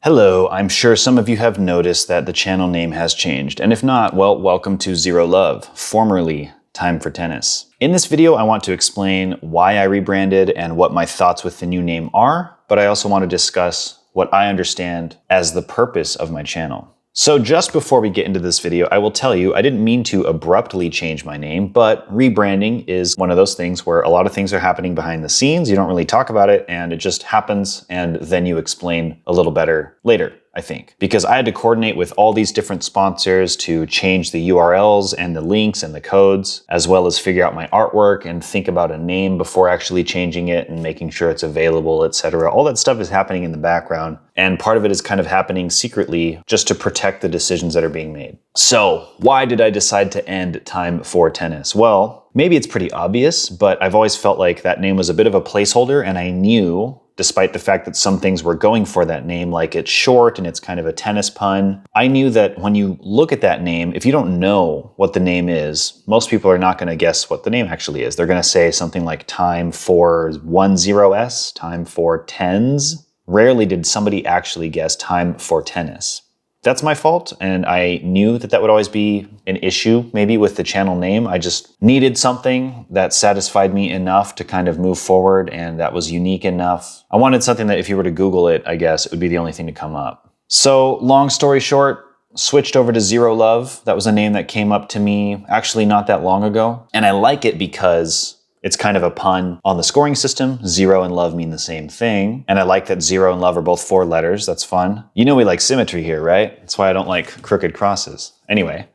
Hello, I'm sure some of you have noticed that the channel name has changed, and if not, well, welcome to Zero Love, formerly Time for Tennis. In this video, I want to explain why I rebranded and what my thoughts with the new name are, but I also want to discuss what I understand as the purpose of my channel. So just before we get into this video, I will tell you I didn't mean to abruptly change my name, but rebranding is one of those things where a lot of things are happening behind the scenes. You don't really talk about it and it just happens, and then you explain a little better later, I think. Because I had to coordinate with all these different sponsors to change the URLs and the links and the codes, as well as figure out my artwork and think about a name before actually changing it and making sure it's available, etc. All that stuff is happening in the background, and part of it is kind of happening secretly just to protect the decisions that are being made. So why did I decide to end Time for Tennis? Well, maybe it's pretty obvious, but I've always felt like that name was a bit of a placeholder, and I knew, despite the fact that some things were going for that name, like it's short and it's kind of a tennis pun, I knew that when you look at that name, if you don't know what the name is, most people are not going to guess what the name actually is. They're going to say something like Time for 10s, Time for 10s. Rarely did somebody actually guess Time for Tennis. That's my fault, and I knew that that would always be an issue maybe with the channel name. I just needed something that satisfied me enough to kind of move forward, and that was unique enough. I wanted something that if you were to Google it, I guess, it would be the only thing to come up. So long story short, switched over to Zero Love. That was a name that came up to me actually not that long ago, and I like it because it's kind of a pun on the scoring system. Zero and love mean the same thing. And I like that zero and love are both 4 letters. That's fun. You know we like symmetry here, right? That's why I don't like crooked crosses. Anyway,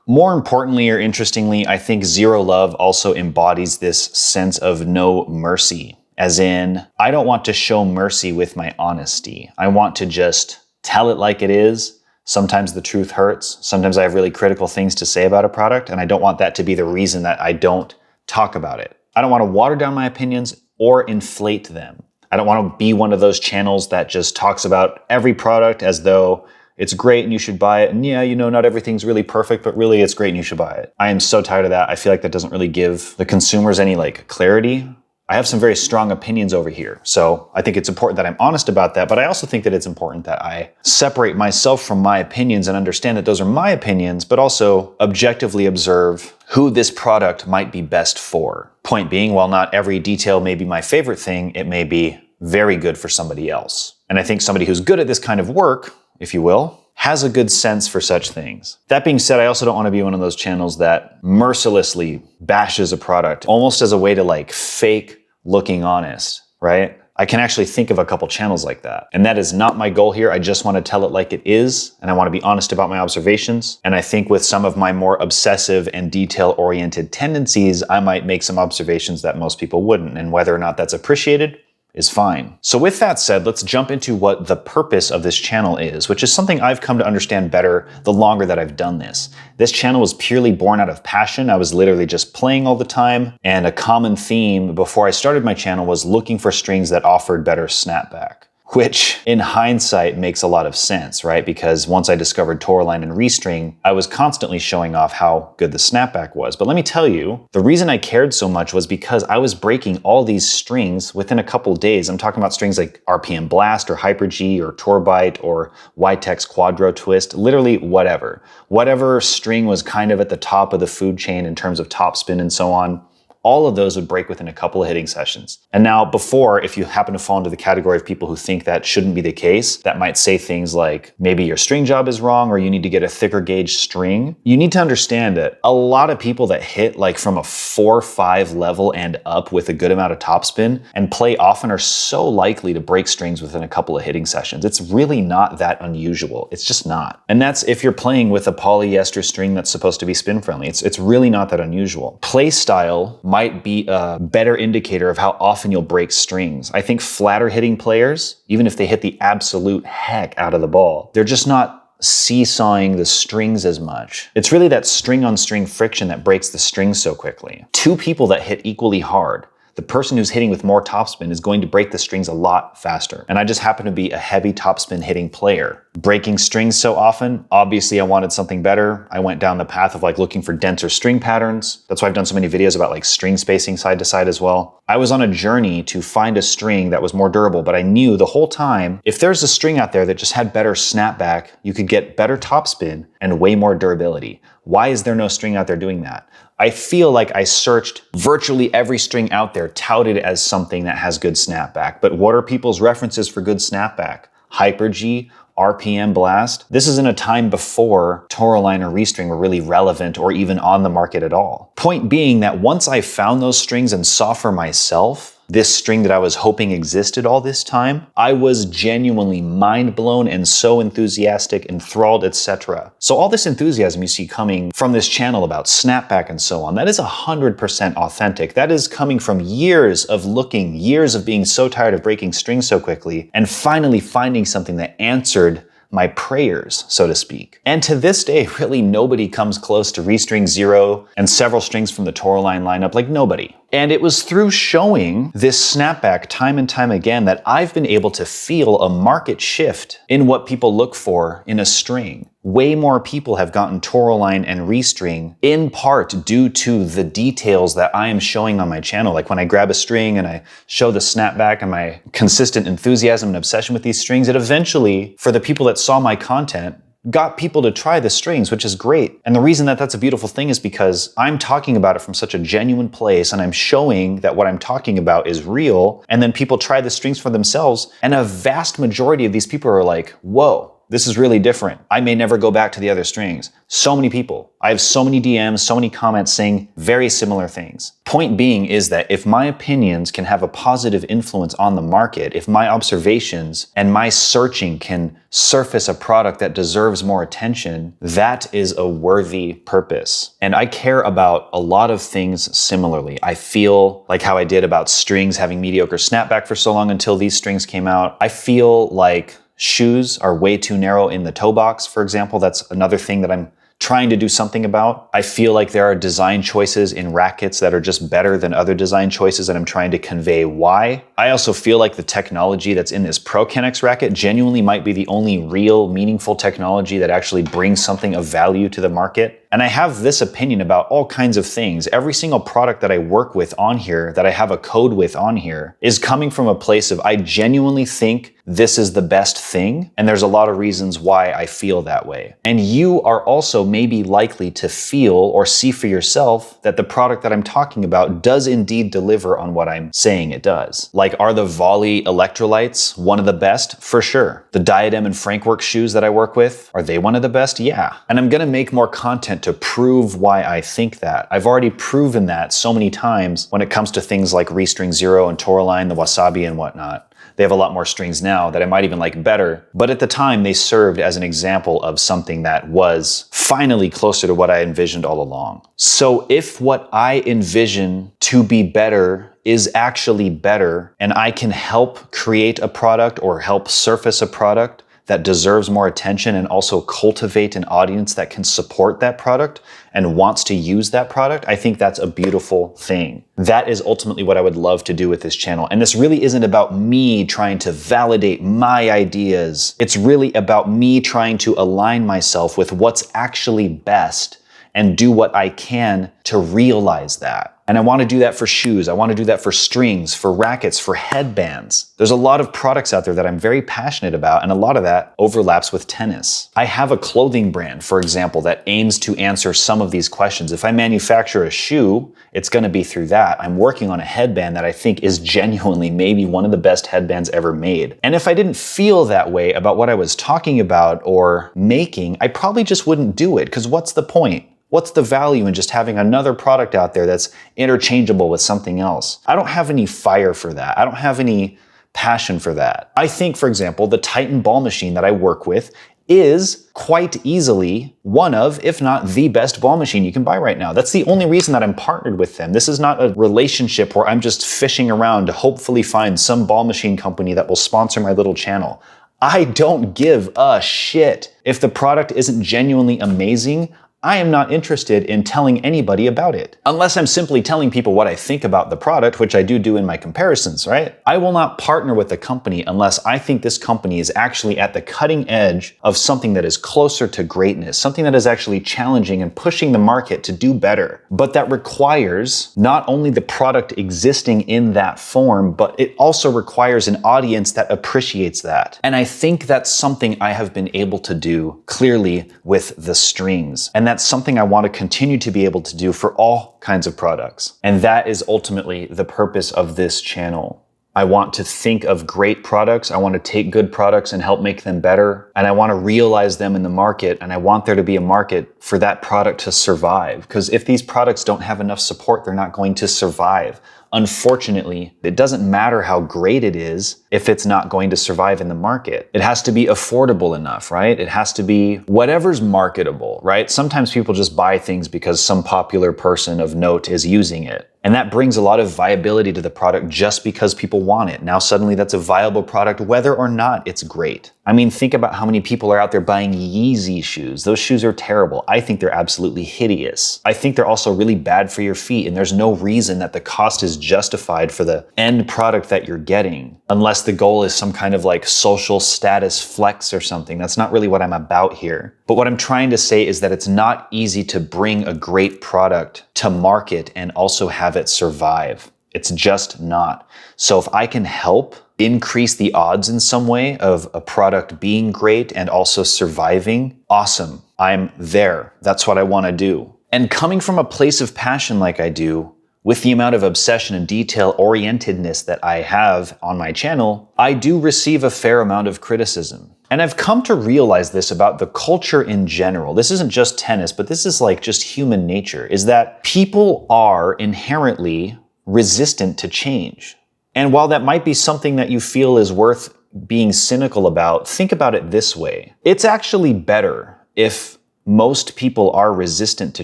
more importantly or interestingly, I think Zero Love also embodies this sense of no mercy. As in, I don't want to show mercy with my honesty. I want to just tell it like it is. Sometimes the truth hurts. Sometimes I have really critical things to say about a product, and I don't want that to be the reason that I don't talk about it. I don't want to water down my opinions or inflate them. I don't want to be one of those channels that just talks about every product as though it's great and you should buy it. And yeah, you know, not everything's really perfect, but really it's great and you should buy it. I am so tired of that. I feel like that doesn't really give the consumers any clarity. I have some very strong opinions over here. So I think it's important that I'm honest about that, but I also think that it's important that I separate myself from my opinions and understand that those are my opinions, but also objectively observe who this product might be best for. Point being, while not every detail may be my favorite thing, it may be very good for somebody else. And I think somebody who's good at this kind of work, if you will, has a good sense for such things. That being said, I also don't want to be one of those channels that mercilessly bashes a product, almost as a way to fake looking honest, right? I can actually think of a couple channels like that. And that is not my goal here. I just want to tell it like it is, and I want to be honest about my observations. And I think with some of my more obsessive and detail-oriented tendencies, I might make some observations that most people wouldn't, and whether or not that's appreciated is fine. So with that said, let's jump into what the purpose of this channel is, which is something I've come to understand better the longer that I've done this. This channel was purely born out of passion. I was literally just playing all the time, and a common theme before I started my channel was looking for strings that offered better snapback. Which in hindsight makes a lot of sense, right? Because once I discovered Tourline and Restring, I was constantly showing off how good the snapback was. But let me tell you, the reason I cared so much was because I was breaking all these strings within a couple days. I'm talking about strings like RPM Blast or Hyper G or Tourbite or Witex Quadro Twist, literally whatever. Whatever string was kind of at the top of the food chain in terms of topspin and so on. All of those would break within a couple of hitting sessions. And now before, if you happen to fall into the category of people who think that shouldn't be the case, that might say things like, maybe your string job is wrong or you need to get a thicker gauge string. You need to understand that a lot of people that hit from a 4-5 level and up with a good amount of topspin and play often are so likely to break strings within a couple of hitting sessions. It's really not that unusual. It's just not. And that's if you're playing with a polyester string that's supposed to be spin friendly. It's really not that unusual. Play style might be a better indicator of how often you'll break strings. I think flatter hitting players, even if they hit the absolute heck out of the ball, they're just not seesawing the strings as much. It's really that string on string friction that breaks the strings so quickly. 2 people that hit equally hard, the person who's hitting with more topspin is going to break the strings a lot faster. And I just happen to be a heavy topspin hitting player. breaking strings so often. Obviously, I wanted something better. I went down the path of like looking for denser string patterns. That's why I've done so many videos about like string spacing side to side as well. I was on a journey to find a string that was more durable, but I knew the whole time, if there's a string out there that just had better snapback, you could get better topspin and way more durability. Why is there no string out there doing that? I feel like I searched virtually every string out there touted as something that has good snapback. But what are people's references for good snapback? Hyper-G, RPM Blast. This is in a time before Toraline or Restring were really relevant or even on the market at all. Point being that once I found those strings and saw for myself this string that I was hoping existed all this time, I was genuinely mind blown and so enthusiastic, enthralled, etc. So all this enthusiasm you see coming from this channel about snapback and so on, that is 100% authentic. That is coming from years of looking, years of being so tired of breaking strings so quickly, and finally finding something that answered my prayers, so to speak. And to this day, really nobody comes close to Restring Zero and several strings from the Toraline lineup, like nobody. And it was through showing this snapback time and time again that I've been able to feel a market shift in what people look for in a string. Way more people have gotten Toraline and Restring in part due to the details that I am showing on my channel. Like when I grab a string and I show the snapback and my consistent enthusiasm and obsession with these strings, it eventually, for the people that saw my content, got people to try the strings, which is great. And the reason that that's a beautiful thing is because I'm talking about it from such a genuine place and I'm showing that what I'm talking about is real. And then people try the strings for themselves. And a vast majority of these people are like, whoa, this is really different. I may never go back to the other strings. So many people. I have so many DMs, so many comments saying very similar things. Point being is that if my opinions can have a positive influence on the market, if my observations and my searching can surface a product that deserves more attention, that is a worthy purpose. And I care about a lot of things similarly. I feel like how I did about strings having mediocre snapback for so long until these strings came out. I feel like shoes are way too narrow in the toe box, for example. That's another thing that I'm trying to do something about. I feel like there are design choices in rackets that are just better than other design choices, and I'm trying to convey why. I also feel like the technology that's in this ProCanex racket genuinely might be the only real meaningful technology that actually brings something of value to the market. And I have this opinion about all kinds of things. Every single product that I work with on here, that I have a code with on here, is coming from a place of I genuinely think this is the best thing, and there's a lot of reasons why I feel that way. And you are also maybe likely to feel or see for yourself that the product that I'm talking about does indeed deliver on what I'm saying it does. Like, are the Volley electrolytes one of the best? For sure. The Diadem and Frankwork shoes that I work with, are they one of the best? Yeah. And I'm gonna make more content to prove why I think that. I've already proven that so many times when it comes to things like Restring Zero and Toraline, the Wasabi and whatnot. They have a lot more strings now that I might even like better, but at the time they served as an example of something that was finally closer to what I envisioned all along. So if what I envision to be better is actually better, and I can help create a product or help surface a product that deserves more attention and also cultivate an audience that can support that product and wants to use that product, I think that's a beautiful thing. That is ultimately what I would love to do with this channel. And this really isn't about me trying to validate my ideas. It's really about me trying to align myself with what's actually best and do what I can to realize that. And I want to do that for shoes. I want to do that for strings, for rackets, for headbands. There's a lot of products out there that I'm very passionate about, and a lot of that overlaps with tennis. I have a clothing brand, for example, that aims to answer some of these questions. If I manufacture a shoe, it's going to be through that. I'm working on a headband that I think is genuinely maybe one of the best headbands ever made. And if I didn't feel that way about what I was talking about or making, I probably just wouldn't do it, because what's the point? What's the value in just having another product out there that's interchangeable with something else? I don't have any fire for that. I don't have any passion for that. I think, for example, the Titan ball machine that I work with is quite easily one of, if not the best ball machine you can buy right now. That's the only reason that I'm partnered with them. This is not a relationship where I'm just fishing around to hopefully find some ball machine company that will sponsor my little channel. I don't give a shit. If the product isn't genuinely amazing, I am not interested in telling anybody about it. Unless I'm simply telling people what I think about the product, which I do in my comparisons, right? I will not partner with a company unless I think this company is actually at the cutting edge of something that is closer to greatness, something that is actually challenging and pushing the market to do better. But that requires not only the product existing in that form, but it also requires an audience that appreciates that. And I think that's something I have been able to do clearly with the strings. And that's something I want to continue to be able to do for all kinds of products. And that is ultimately the purpose of this channel. I want to think of great products. I want to take good products and help make them better. And I want to realize them in the market. And I want there to be a market for that product to survive. Because if these products don't have enough support, they're not going to survive. Unfortunately, it doesn't matter how great it is if it's not going to survive in the market. It has to be affordable enough, right? It has to be whatever's marketable, right? Sometimes people just buy things because some popular person of note is using it. And that brings a lot of viability to the product just because people want it. Now suddenly that's a viable product whether or not it's great. I mean, think about how many people are out there buying Yeezy shoes. Those shoes are terrible. I think they're absolutely hideous. I think they're also really bad for your feet, and there's no reason that the cost is justified for the end product that you're getting, unless the goal is some kind of like social status flex or something. That's not really what I'm about here. But what I'm trying to say is that it's not easy to bring a great product to market and also have it survive. It's just not. So if I can help increase the odds in some way of a product being great and also surviving, awesome. I'm there. That's what I want to do. And coming from a place of passion like I do, with the amount of obsession and detail-orientedness that I have on my channel, I do receive a fair amount of criticism. And I've come to realize this about the culture in general. This isn't just tennis, but this is like just human nature, is that people are inherently resistant to change. And while that might be something that you feel is worth being cynical about, think about it this way. It's actually better if most people are resistant to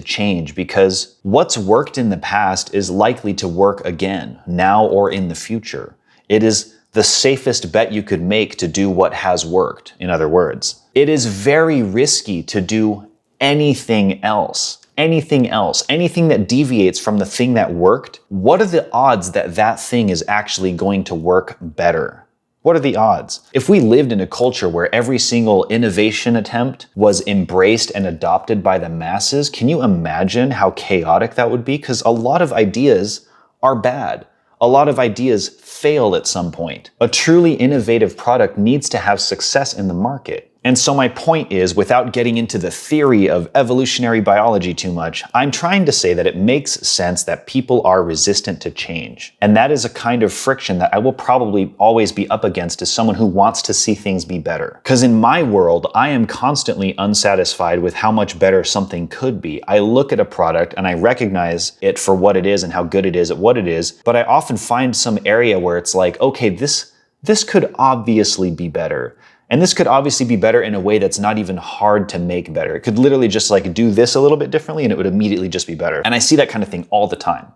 change, because what's worked in the past is likely to work again, now or in the future. It is the safest bet you could make to do what has worked, in other words. It is very risky to do anything else. Anything that deviates from the thing that worked. What are the odds that that thing is actually going to work better? What are the odds? If we lived in a culture where every single innovation attempt was embraced and adopted by the masses, can you imagine how chaotic that would be? Because a lot of ideas are bad. A lot of ideas fail at some point. A truly innovative product needs to have success in the market. And so my point is, without getting into the theory of evolutionary biology too much, I'm trying to say that it makes sense that people are resistant to change. And that is a kind of friction that I will probably always be up against as someone who wants to see things be better. Because in my world, I am constantly unsatisfied with how much better something could be. I look at a product and I recognize it for what it is and how good it is at what it is, but I often find some area where it's like, okay, this could obviously be better. And this could obviously be better in a way that's not even hard to make better. It could literally just like do this a little bit differently and it would immediately just be better. And I see that kind of thing all the time.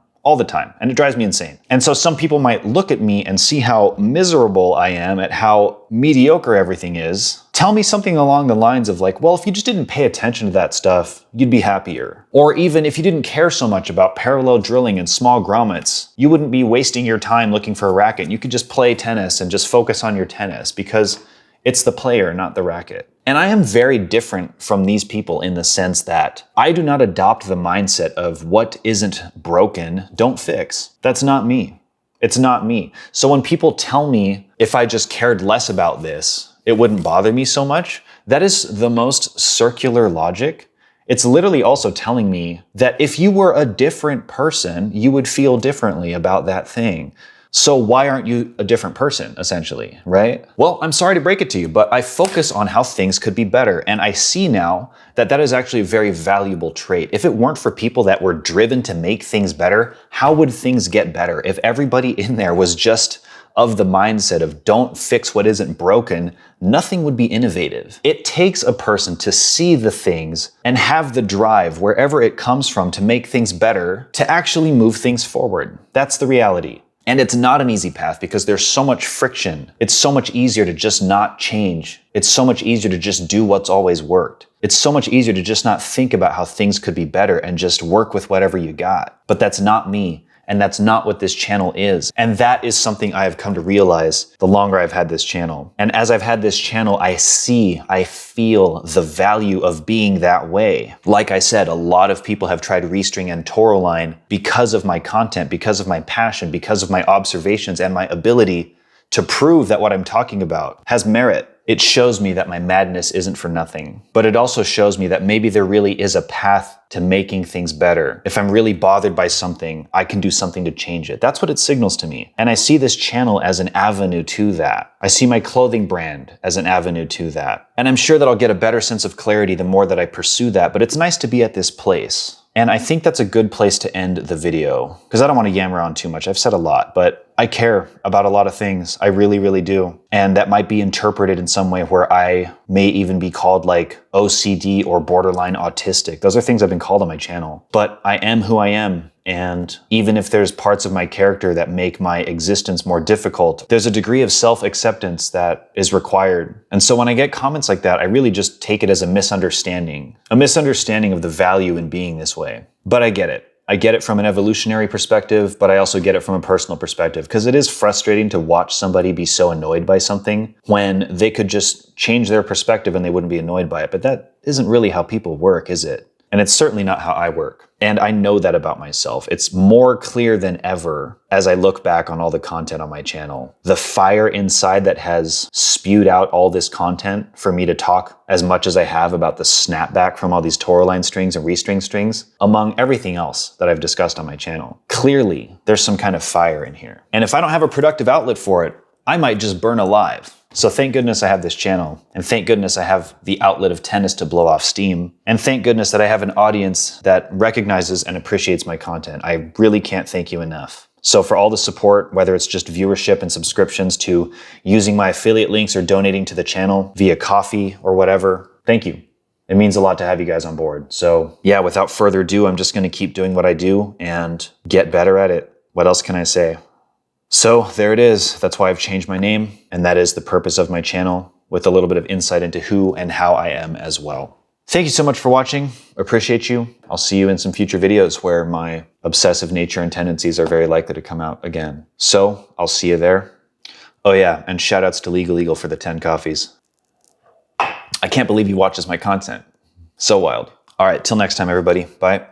And it drives me insane. And so some people might look at me and see how miserable I am at how mediocre everything is. Tell me something along the lines of like, well, if you just didn't pay attention to that stuff, you'd be happier. Or even if you didn't care so much about parallel drilling and small grommets, you wouldn't be wasting your time looking for a racket. You could just play tennis and just focus on your tennis because it's the player, not the racket. And I am very different from these people in the sense that I do not adopt the mindset of what isn't broken, don't fix. That's not me. It's not me. So when people tell me if I just cared less about this, it wouldn't bother me so much, that is the most circular logic. It's literally also telling me that if you were a different person, you would feel differently about that thing. So why aren't you a different person, essentially, right? Well, I'm sorry to break it to you, but I focus on how things could be better. And I see now that that is actually a very valuable trait. If it weren't for people that were driven to make things better, how would things get better? If everybody in there was just of the mindset of don't fix what isn't broken, nothing would be innovative. It takes a person to see the things and have the drive, wherever it comes from, to make things better, to actually move things forward. That's the reality. And it's not an easy path because there's so much friction. It's so much easier to just not change. It's so much easier to just do what's always worked. It's so much easier to just not think about how things could be better and just work with whatever you got. But that's not me. And that's not what this channel is. And that is something I have come to realize the longer I've had this channel. And as I've had this channel, I feel the value of being that way. Like I said, a lot of people have tried Restring and Tourmaline because of my content, because of my passion, because of my observations and my ability to prove that what I'm talking about has merit. It shows me that my madness isn't for nothing. But it also shows me that maybe there really is a path to making things better. If I'm really bothered by something, I can do something to change it. That's what it signals to me. And I see this channel as an avenue to that. I see my clothing brand as an avenue to that. And I'm sure that I'll get a better sense of clarity the more that I pursue that, but it's nice to be at this place. And I think that's a good place to end the video, because I don't want to yammer on too much. I've said a lot, but I care about a lot of things. I really, really do. And that might be interpreted in some way where I may even be called like OCD or borderline autistic. Those are things I've been called on my channel. But I am who I am. And even if there's parts of my character that make my existence more difficult, there's a degree of self-acceptance that is required. And so when I get comments like that, I really just take it as a misunderstanding of the value in being this way. But I get it. I get it from an evolutionary perspective, but I also get it from a personal perspective, because it is frustrating to watch somebody be so annoyed by something when they could just change their perspective and they wouldn't be annoyed by it. But that isn't really how people work, is it? And it's certainly not how I work. And I know that about myself. It's more clear than ever as I look back on all the content on my channel. The fire inside that has spewed out all this content for me to talk as much as I have about the snapback from all these Tourmaline strings and Restring strings, among everything else that I've discussed on my channel. Clearly, there's some kind of fire in here. And if I don't have a productive outlet for it, I might just burn alive. So thank goodness I have this channel, and thank goodness I have the outlet of tennis to blow off steam, and thank goodness that I have an audience that recognizes and appreciates my content. I really can't thank you enough. So for all the support, whether it's just viewership and subscriptions to using my affiliate links or donating to the channel via coffee or whatever, thank you. It means a lot to have you guys on board. So yeah, without further ado, I'm just gonna keep doing what I do and get better at it. What else can I say? So there it is. That's why I've changed my name, and that is the purpose of my channel, with a little bit of insight into who and how I am as well. Thank you so much for watching. Appreciate you. I'll see you in some future videos where my obsessive nature and tendencies are very likely to come out again. So I'll see you there. Oh yeah, and shout outs to Legal Eagle for the 10 coffees. I can't believe he watches my content. So wild. All right, till next time, everybody. Bye.